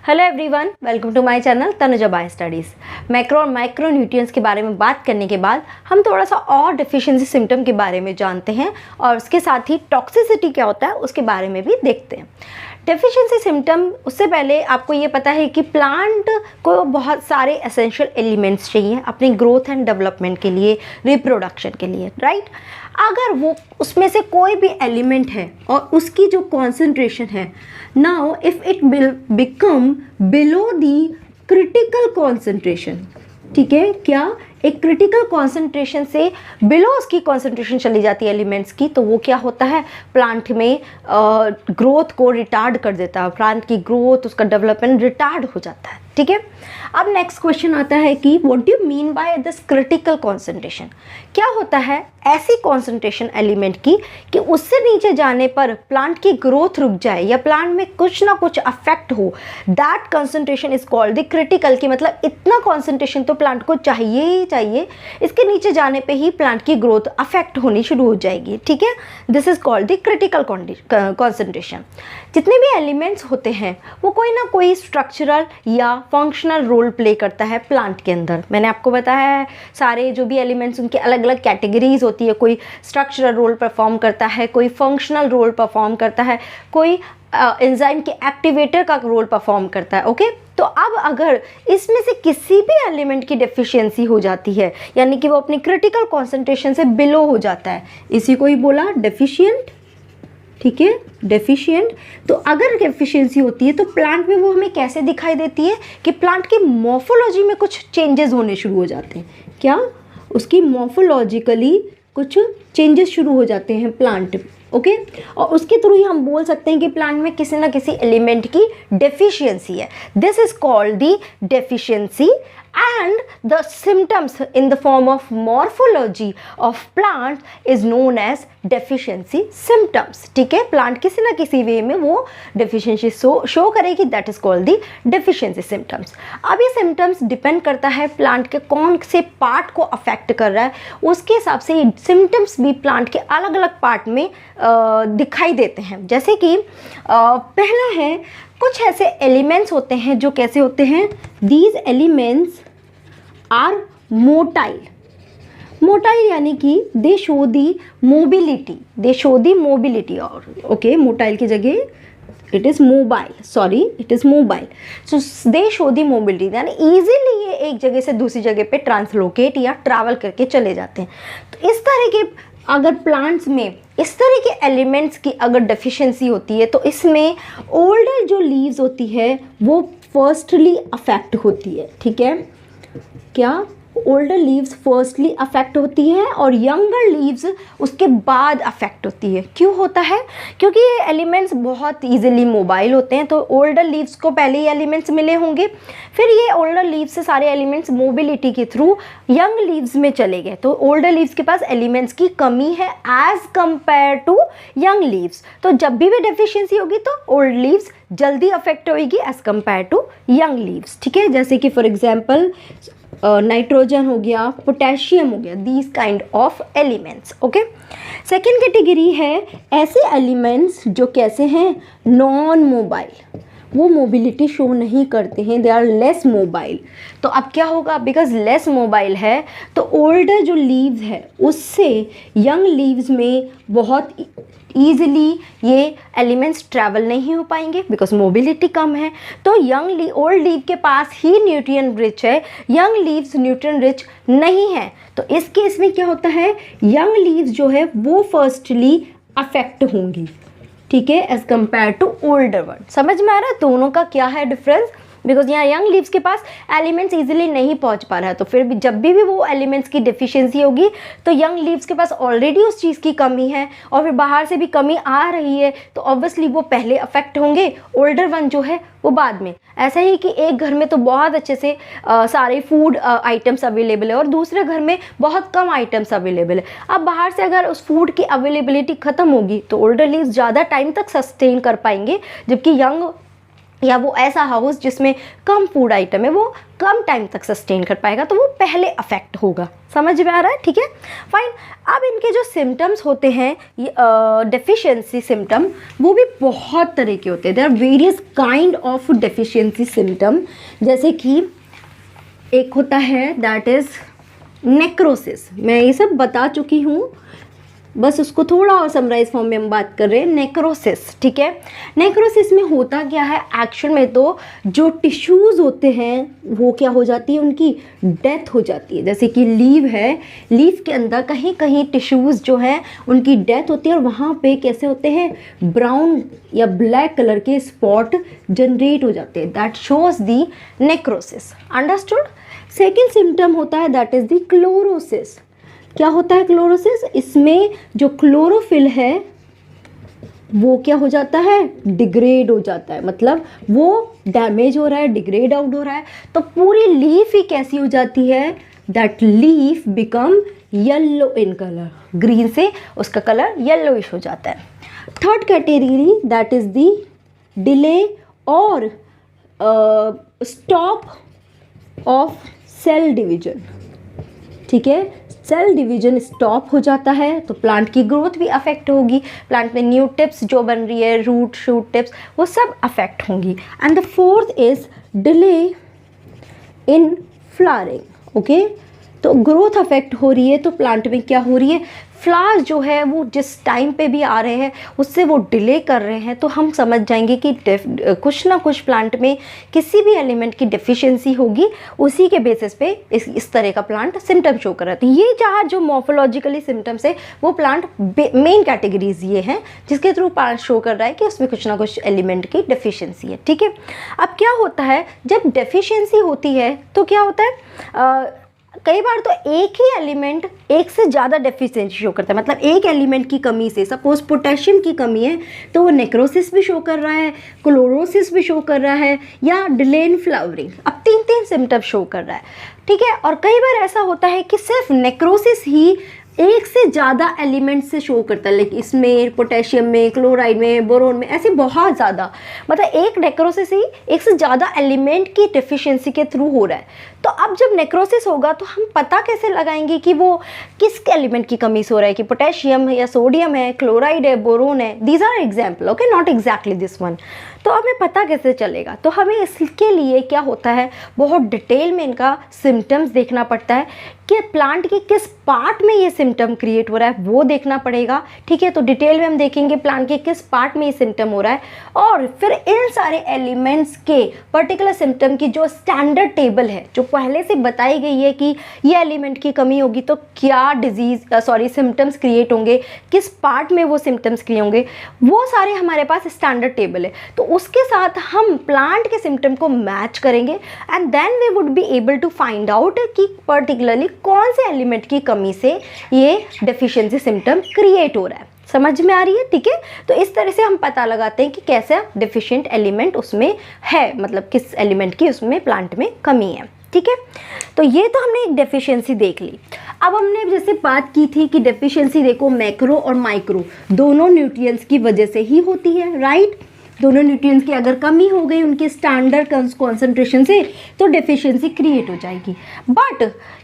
Hello everyone, welcome to my channel Tanuja bio studies. Macro और micro nutrients के बारे में बात करने के बाद हम थोड़ा सा और डेफिशिएंसी सिम्टम के बारे में जानते हैं और उसके साथ ही टॉक्सिसिटी क्या होता है उसके बारे में भी देखते हैं। डेफिशिएंसी सिम्टम, उससे पहले आपको ये पता है कि प्लांट को बहुत सारे एसेंशियल एलिमेंट्स चाहिए अपनी ग्रोथ एंड डेवलपमेंट के लिए, रिप्रोडक्शन के लिए, राइट। अगर वो उसमें से कोई भी एलिमेंट है और उसकी जो कॉन्सेंट्रेशन है, now if it will become below the critical concentration, ठीक है, क्या एक क्रिटिकल कॉन्सेंट्रेशन से बिलो उसकी कॉन्सेंट्रेशन चली जाती है एलिमेंट्स की, तो वो क्या होता है, प्लांट में ग्रोथ को रिटार्ड कर देता है, प्लांट की ग्रोथ, उसका डेवलपमेंट रिटार्ड हो जाता है, ठीक है। अब नेक्स्ट क्वेश्चन आता है कि what do you mean by this critical concentration. क्या होता है ऐसी कॉन्सेंट्रेशन एलिमेंट की कि उससे नीचे जाने पर प्लांट की ग्रोथ रुक जाए या प्लांट में कुछ ना कुछ अफेक्ट हो, that concentration is called the critical. की मतलब इतना कॉन्सेंट्रेशन तो प्लांट को चाहिए ही चाहिए, इसके नीचे जाने पे ही प्लांट की ग्रोथ अफेक्ट होनी शुरू हो जाएगी, ठीक है। This is called the critical concentration. जितने भी एलिमेंट्स होते हैं वो कोई ना कोई स्ट्रक्चरल या फंक्शनल रोल प्ले करता है प्लांट के अंदर। मैंने आपको बताया है सारे जो भी एलिमेंट्स उनके अलग अलग कैटेगरीज होती है, कोई स्ट्रक्चरल रोल परफॉर्म करता है, कोई फंक्शनल रोल परफॉर्म करता है, कोई एंजाइम के एक्टिवेटर का रोल परफॉर्म करता है, ओके। तो अब अगर इसमें से किसी भी एलिमेंट की डेफिशिएंसी हो जाती है, यानी कि वो अपनी क्रिटिकल कॉन्सेंट्रेशन से बिलो हो जाता है, इसी को ही बोला डेफिशिएंट, ठीक है, डेफिशिएंट। तो अगर डेफिशिएंसी होती है तो प्लांट में वो हमें कैसे दिखाई देती है कि प्लांट की मॉर्फोलॉजी में कुछ चेंजेस होने शुरू हो जाते हैं। क्या उसकी मॉर्फोलॉजिकली कुछ चेंजेस शुरू हो जाते हैं प्लांट, ओके। और उसके थ्रू ही हम बोल सकते हैं कि प्लांट में किसी ना किसी एलिमेंट की डेफिशिएंसी है। This is called the deficiency and the symptoms in the form of morphology of plant is known as deficiency symptoms, ठीक है। प्लांट किसी ना किसी वे में वो डेफिशिएंसी शो करेगी, that is called the deficiency symptoms. अब ये सिम्टम्स डिपेंड करता है प्लांट के कौन से पार्ट को अफेक्ट कर रहा है, उसके हिसाब से ये सिम्टम्स भी प्लांट के अलग अलग पार्ट में दिखाई देते हैं। जैसे कि पहला है, कुछ ऐसे एलिमेंट्स होते हैं जो कैसे होते हैं, these elements are motile. Motile यानी कि they show the mobility, they show the mobility, और ओके, मोटाइल की जगह it is mobile, sorry it is mobile. So they show the mobility, यानी इजीली ये एक जगह से दूसरी जगह पे ट्रांसलोकेट या ट्रैवल करके चले जाते हैं। तो इस तरह के अगर प्लांट्स में इस तरह के एलिमेंट्स की अगर डेफिशिएंसी होती है तो इसमें ओल्डर जो लीव्स होती है वो फर्स्टली अफेक्ट होती है, ठीक है। क्या ओल्डर लीव्स फर्स्टली अफेक्ट होती है और यंगर लीव्स उसके बाद अफेक्ट होती है। क्यों होता है? क्योंकि ये एलिमेंट्स बहुत इजीली मोबाइल होते हैं, तो ओल्डर लीव्स को पहले ये एलिमेंट्स मिले होंगे, फिर ये ओल्डर लीव्स से सारे एलिमेंट्स मोबिलिटी के थ्रू यंग लीव्स में चले गए, तो ओल्डर लीव्स के पास एलिमेंट्स की कमी है as compare to young leaves. तो जब भी डेफिशिएंसी होगी तो ओल्ड लीव्स जल्दी अफेक्ट होगी as compare to young leaves, ठीक है। जैसे कि फॉर एग्जाम्पल नाइट्रोजन हो गया, पोटेशियम हो गया, these kind of elements, okay. Second category है ऐसे एलिमेंट्स जो कैसे हैं, नॉन मोबाइल, वो मोबिलिटी शो नहीं करते हैं, दे आर लेस मोबाइल। तो अब क्या होगा, बिकॉज लेस मोबाइल है तो ओल्डर जो लीव्स है उससे यंग लीव्स में बहुत ईजिली ये एलिमेंट्स ट्रैवल नहीं हो पाएंगे बिकॉज मोबिलिटी कम है। तो ओल्ड लीव के पास ही न्यूट्रिएंट रिच है, यंग लीव्स न्यूट्रिएंट रिच नहीं है। तो इस केस में क्या होता है, यंग लीव्स जो है वो फर्स्टली अफेक्ट होंगी, ठीक है, as compare to older one. समझ में आ रहा है दोनों का क्या है डिफरेंस? बिकॉज यहाँ यंग लीव्स के पास एलिमेंट्स इजीली नहीं पहुँच पा रहा है, तो फिर भी जब भी वो एलिमेंट्स की डेफिशिएंसी होगी तो यंग लीव्स के पास ऑलरेडी उस चीज़ की कमी है और फिर बाहर से भी कमी आ रही है, तो ऑब्वियसली वो पहले अफेक्ट होंगे, ओल्डर वन जो है वो बाद में। ऐसा ही कि एक घर में तो बहुत अच्छे से सारे फूड आइटम्स अवेलेबल है और दूसरे घर में बहुत कम आइटम्स अवेलेबल है। अब बाहर से अगर उस फूड की अवेलेबिलिटी ख़त्म होगी तो ओल्डर लीव्स ज़्यादा टाइम तक सस्टेन कर पाएंगे, जबकि या वो ऐसा हाउस जिसमें कम फूड आइटम है वो कम टाइम तक सस्टेन कर पाएगा, तो वो पहले अफेक्ट होगा। समझ में आ रहा है? ठीक है, फाइन। अब इनके जो सिम्टम्स होते हैं डेफिशिएंसी सिम्टम, वो भी बहुत तरह के होते हैं। There are various kind of deficiency symptom. जैसे कि एक होता है दैट इज़ नेक्रोसिस। मैं ये सब बता चुकी हूँ, बस उसको थोड़ा और समराइज फॉर्म में हम बात कर रहे हैं। नेक्रोसिस, ठीक है। नेक्रोसिस में होता क्या है एक्चुअल में, तो जो टिश्यूज़ होते हैं वो क्या हो जाती है, उनकी डेथ हो जाती है। जैसे कि लीव है, लीव के अंदर कहीं कहीं टिश्यूज़ जो हैं उनकी डेथ होती है और वहाँ पे कैसे होते हैं, ब्राउन या ब्लैक कलर के स्पॉट जनरेट हो जाते हैं। That shows the necrosis. Understood? Second symptom होता है दैट इज़ द क्लोरोसिस। क्या होता है क्लोरोसिस? इसमें जो क्लोरोफिल है वो क्या हो जाता है, डिग्रेड हो जाता है, मतलब वो डैमेज हो रहा है, डिग्रेड आउट हो रहा है। तो पूरी लीफ ही कैसी हो जाती है, that leaf become yellow in colour, green से उसका कलर येलोइश हो जाता है। Third category that is the delay और स्टॉप ऑफ सेल डिवीजन। ठीक है, सेल डिवीजन स्टॉप हो जाता है तो प्लांट की ग्रोथ भी अफेक्ट होगी, प्लांट में न्यू टिप्स जो बन रही है, रूट शूट टिप्स, वो सब अफेक्ट होंगी। And the fourth is delay in flowering. Okay, तो ग्रोथ अफेक्ट हो रही है तो प्लांट में क्या हो रही है, फ्लावर जो है वो जिस टाइम पे भी आ रहे हैं उससे वो डिले कर रहे हैं, तो हम समझ जाएंगे कि कुछ ना कुछ प्लांट में किसी भी एलिमेंट की डेफिशिएंसी होगी। उसी के बेसिस पे इस तरह का प्लांट सिम्टम शो कर रहा है। ये जहाँ जो मॉर्फोलॉजिकली सिम्टम्स है वो प्लांट मेन कैटेगरीज ये हैं जिसके थ्रू प्लांट शो कर रहा है कि उसमें कुछ ना कुछ एलिमेंट की डेफिशिएंसी है। ठीक है, अब क्या होता है जब डेफिशिएंसी होती है तो क्या होता है, कई बार तो एक ही एलिमेंट एक से ज़्यादा डेफिशिएंसी शो करता है। मतलब एक एलिमेंट की कमी से, सपोज पोटेशियम की कमी है तो वो नेक्रोसिस भी शो कर रहा है, क्लोरोसिस भी शो कर रहा है, या डिले इन फ्लावरिंग। अब तीन तीन सिम्टम शो कर रहा है। ठीक है, और कई बार ऐसा होता है कि सिर्फ नेक्रोसिस ही एक से ज़्यादा एलिमेंट से शो करता है, लाइक इसमें पोटेशियम में, क्लोराइड में, बोरोन में, ऐसे बहुत ज़्यादा, मतलब एक नेक्रोसिस ही एक से ज़्यादा एलिमेंट की डेफिशिएंसी के थ्रू हो रहा है। तो अब जब नेक्रोसिस होगा तो हम पता कैसे लगाएंगे कि वो किस एलिमेंट की कमी से हो रहा है, कि पोटेशियम है या सोडियम है, क्लोराइड है, बोरोन है। These are example, okay, not exactly this one. तो हमें पता कैसे चलेगा, तो हमें इसके लिए क्या होता है, बहुत डिटेल में इनका सिम्टम्स देखना पड़ता है कि प्लांट के किस पार्ट में ये सिम्टम क्रिएट हो रहा है वो देखना पड़ेगा। ठीक है, तो डिटेल में हम देखेंगे प्लांट के किस पार्ट में ये सिम्टम हो रहा है, और फिर इन सारे एलिमेंट्स के पर्टिकुलर सिम्टम की जो स्टैंडर्ड टेबल है, जो पहले से बताई गई है कि ये एलिमेंट की कमी होगी तो क्या सिम्टम्स क्रिएट होंगे, किस पार्ट में वो सिम्टम्स क्रिएट होंगे, वो सारे हमारे पास स्टैंडर्ड टेबल है। तो उसके साथ हम प्लांट के सिम्टम को मैच करेंगे and then we would be able to find out कि पर्टिकुलरली कौन से एलिमेंट की कमी से ये डेफिशिएंसी सिम्टम क्रिएट हो रहा है। समझ में आ रही है? ठीक है, तो इस तरह से हम पता लगाते हैं कि कैसा डेफिशिएंट एलिमेंट उसमें है, मतलब किस एलिमेंट की उसमें प्लांट में कमी है। ठीक है, तो ये तो हमने एक डेफिशिएंसी देख ली। अब हमने जैसे बात की थी कि डेफिशिएंसी देखो मैक्रो और माइक्रो दोनों न्यूट्रिएंट्स की वजह से ही होती है, राइट। दोनों न्यूट्रिएंट्स की अगर कमी हो गई उनके स्टैंडर्ड कॉन्सेंट्रेशन से तो डेफिशिएंसी क्रिएट हो जाएगी। बट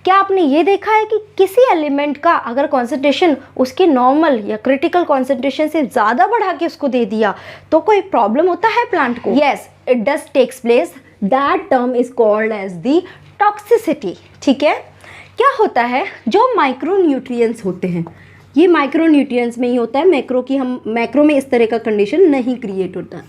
क्या आपने ये देखा है कि किसी एलिमेंट का अगर कॉन्सेंट्रेशन उसके नॉर्मल या क्रिटिकल कॉन्सेंट्रेशन से ज़्यादा बढ़ा के उसको दे दिया तो कोई प्रॉब्लम होता है प्लांट को? Yes, it does takes place. That term is called as the toxicity. ठीक है, क्या होता है जो माइक्रो न्यूट्रिएंट्स होते हैं, ये माइक्रो न्यूट्रिएंट्स में ही होता है, मैक्रो में इस तरह का कंडीशन नहीं क्रिएट होता।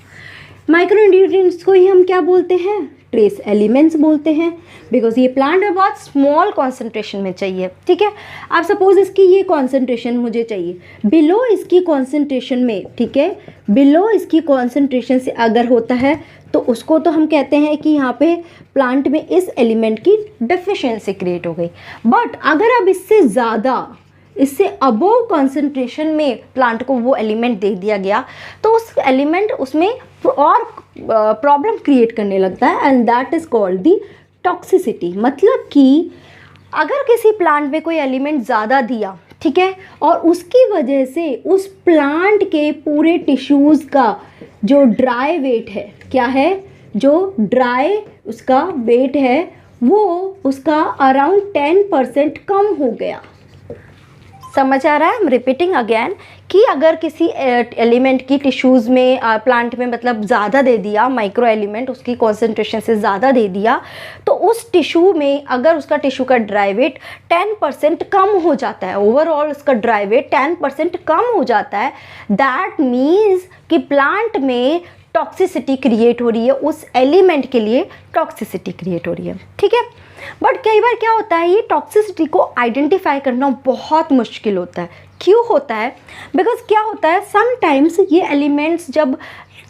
माइक्रो न्यूट्रिएंट्स को ही हम क्या बोलते हैं, ट्रेस एलिमेंट्स बोलते हैं, बिकॉज ये प्लांट में बहुत स्मॉल कॉन्सेंट्रेशन में चाहिए। ठीक है, अब सपोज इसकी ये कॉन्सेंट्रेशन मुझे चाहिए, बिलो इसकी कॉन्सेंट्रेशन में, ठीक है, बिलो इसकी कॉन्सेंट्रेशन से अगर होता है तो उसको तो हम कहते हैं कि यहाँ पे प्लांट में इस एलिमेंट की डेफिशिएंसी क्रिएट हो गई। बट अगर अब इससे अबोव कॉन्सेंट्रेशन में प्लांट को वो एलिमेंट दे दिया गया तो उस एलिमेंट उसमें और प्रॉब्लम क्रिएट करने लगता है and that is called the toxicity. मतलब कि अगर किसी प्लांट में कोई एलिमेंट ज़्यादा दिया, ठीक है, और उसकी वजह से उस प्लांट के पूरे टिश्यूज़ का जो ड्राई वेट है, क्या है, जो ड्राई उसका वेट है वो उसका अराउंड 10% कम हो गया। समझ आ रहा है? आई एम रिपीटिंग अगेन कि अगर किसी एलिमेंट की टिश्यूज़ में प्लांट में मतलब ज़्यादा दे दिया, माइक्रो एलिमेंट उसकी कॉन्सेंट्रेशन से ज़्यादा दे दिया, तो उस टिश्यू में अगर उसका टिश्यू का ड्राई वेट 10% कम हो जाता है, ओवरऑल उसका ड्राई वेट 10% कम हो जाता है, दैट मीन्स कि प्लांट में टॉक्सिसिटी क्रिएट हो रही है, उस एलिमेंट के लिए टॉक्सिसिटी क्रिएट हो रही है। ठीक है, बट कई बार क्या होता है, ये टॉक्सिसिटी को आइडेंटिफाई करना बहुत मुश्किल होता है। क्यों होता है? बिकॉज क्या होता है, समटाइम्स ये एलिमेंट्स जब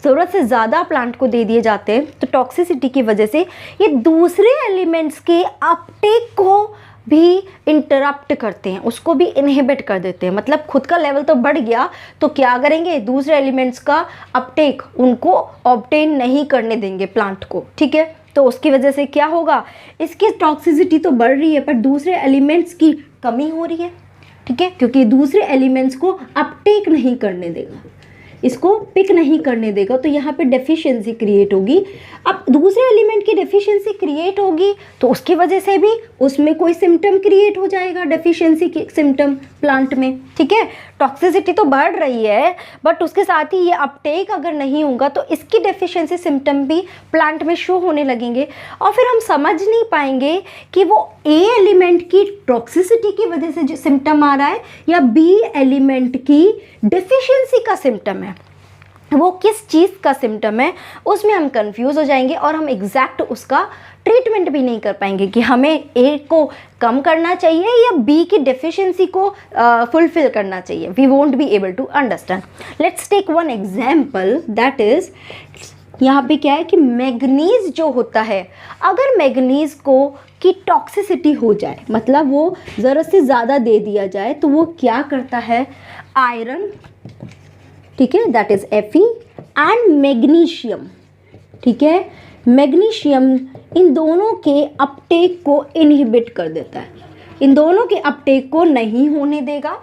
ज़रूरत से ज़्यादा प्लांट को दे दिए जाते हैं तो टॉक्सिसिटी की वजह से ये दूसरे एलिमेंट्स के अपटेक को भी इंटरप्ट करते हैं, उसको भी इनहिबिट कर देते हैं। मतलब खुद का लेवल तो बढ़ गया तो क्या करेंगे, दूसरे एलिमेंट्स का अपटेक उनको ऑब्टेन नहीं करने देंगे प्लांट को। ठीक है, तो उसकी वजह से क्या होगा, इसकी टॉक्सिसिटी तो बढ़ रही है पर दूसरे एलिमेंट्स की कमी हो रही है। ठीक है, क्योंकि दूसरे एलिमेंट्स को अपटेक नहीं करने देगा, इसको पिक नहीं करने देगा, तो यहाँ पे डेफिशिएंसी क्रिएट होगी। अब दूसरे एलिमेंट की डेफिशिएंसी क्रिएट होगी तो उसकी वजह से भी उसमें कोई सिम्टम क्रिएट हो जाएगा, डेफिशिएंसी की सिम्टम प्लांट में। ठीक है, टॉक्सिसिटी तो बढ़ रही है बट उसके साथ ही ये अपटेक अगर नहीं होगा तो इसकी डेफिशिएंसी सिम्टम भी प्लांट में शो होने लगेंगे और फिर हम समझ नहीं पाएंगे कि वो ए एलिमेंट की टॉक्सिसिटी की वजह से जो सिम्टम आ रहा है या बी एलिमेंट की डेफिशिएंसी का सिम्टम है, वो किस चीज़ का सिम्टम है, उसमें हम कंफ्यूज हो जाएंगे और हम एग्जैक्ट उसका ट्रीटमेंट भी नहीं कर पाएंगे कि हमें ए को कम करना चाहिए या बी की डेफिशिएंसी को फुलफिल करना चाहिए। We won't be able to understand. Let's take one example, that is यहाँ पे क्या है कि मैग्नीज जो होता है, अगर मैग्नीज को की टॉक्सिसिटी हो जाए, मतलब वो ज़रूरत से ज़्यादा दे दिया जाए, तो वो क्या करता है, आयरन, ठीक है, that is Fe and magnesium, ठीक है, मैग्नीशियम इन दोनों के अपटेक को इनहिबिट कर देता है, इन दोनों के अपटेक को नहीं होने देगा।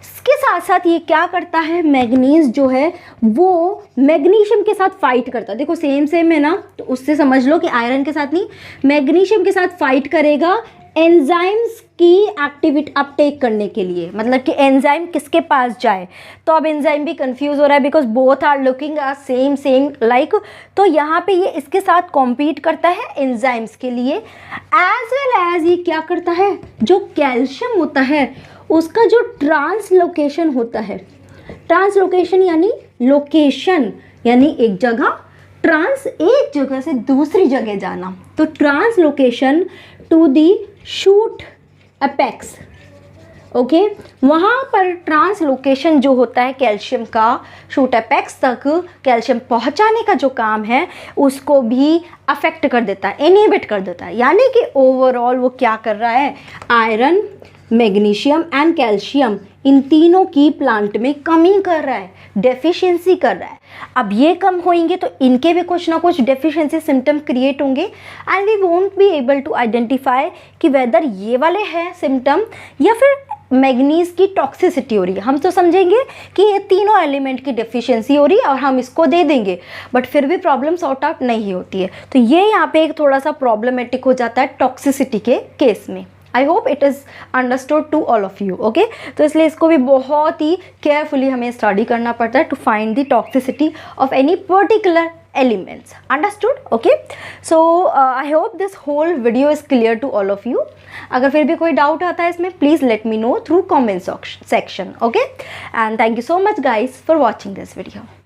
इसके साथ साथ ये क्या करता है, मैग्नीज जो है वो मैग्नीशियम के साथ फाइट करता है। देखो सेम है ना, तो उससे समझ लो कि आयरन के साथ नहीं, मैग्नीशियम के साथ फाइट करेगा एंजाइम्स की एक्टिविटी अपटेक करने के लिए। मतलब कि एंजाइम किसके पास जाए, तो अब एंजाइम भी कंफ्यूज हो रहा है because both are looking same like, तो यहाँ पे ये इसके साथ कॉम्पीट करता है एंजाइम्स के लिए, एज वेल एज ये क्या करता है, जो कैल्शियम होता है उसका जो ट्रांसलोकेशन होता है, ट्रांसलोकेशन यानी लोकेशन, यानी एक जगह ट्रांस, एक जगह से दूसरी जगह जाना, तो translocation to the shoot apex, okay, वहाँ पर ट्रांसलोकेशन जो होता है कैल्शियम का शूट अपेक्स तक कैल्शियम पहुँचाने का जो काम है उसको भी अफेक्ट कर देता है, इनहिबिट कर देता है। यानी कि ओवरऑल वो क्या कर रहा है, आयरन, मैग्नीशियम एंड कैल्शियम इन तीनों की प्लांट में कमी कर रहा है, डेफिशिएंसी कर रहा है। अब ये कम होंगे तो इनके भी कुछ ना कुछ डेफिशिएंसी सिम्टम क्रिएट होंगे and we won't be able to identify कि वेदर ये वाले हैं सिम्टम या फिर मैग्नीज की टॉक्सिसिटी हो रही है। हम तो समझेंगे कि ये तीनों एलिमेंट की डेफिशिएंसी हो रही है और हम इसको दे देंगे, बट फिर भी प्रॉब्लम सॉर्ट आउट नहीं होती है। तो ये यहाँ पे एक थोड़ा सा प्रॉब्लमेटिक हो जाता है टॉक्सिसिटी के केस में। I hope it is understood to all of you, okay. तो इसलिए इसको भी बहुत ही केयरफुली हमें स्टडी करना पड़ता है to find the toxicity of any particular elements, understood, okay। So I hope this whole video is clear to all of you। अगर फिर भी कोई डाउट आता है इसमें, please let me know through comment section, okay। And thank you so much guys for watching this video।